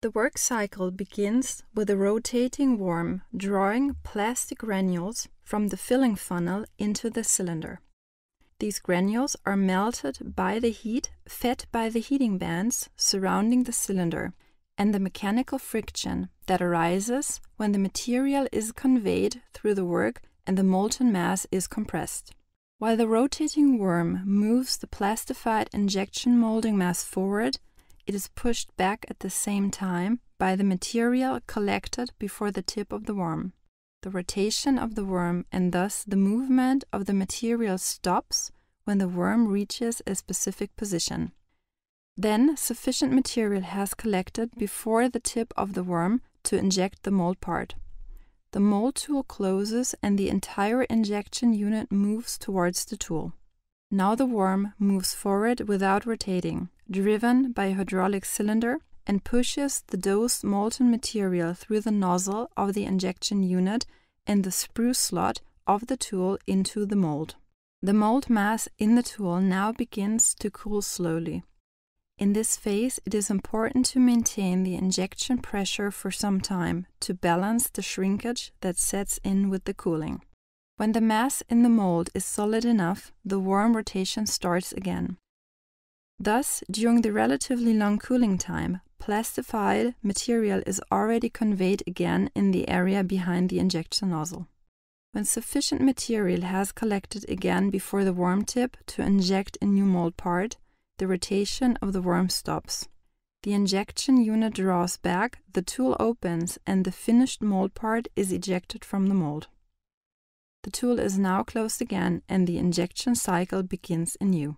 The work cycle begins with a rotating worm drawing plastic granules from the filling funnel into the cylinder. These granules are melted by the heat fed by the heating bands surrounding the cylinder and the mechanical friction that arises when the material is conveyed through the work and the molten mass is compressed. While the rotating worm moves the plastified injection molding mass forward, it is pushed back at the same time by the material collected before the tip of the worm. The rotation of the worm and thus the movement of the material stops when the worm reaches a specific position. Then sufficient material has collected before the tip of the worm to inject the mold part. The mold tool closes and the entire injection unit moves towards the tool. Now the worm moves forward without rotating, driven by a hydraulic cylinder, and pushes the dosed molten material through the nozzle of the injection unit and the sprue slot of the tool into the mold. The mold mass in the tool now begins to cool slowly. In this phase, it is important to maintain the injection pressure for some time to balance the shrinkage that sets in with the cooling. When the mass in the mold is solid enough, the worm rotation starts again. Thus, during the relatively long cooling time, plastified material is already conveyed again in the area behind the injection nozzle. When sufficient material has collected again before the worm tip to inject a new mold part, the rotation of the worm stops. The injection unit draws back, the tool opens, and the finished mold part is ejected from the mold. The tool is now closed again, and the injection cycle begins anew.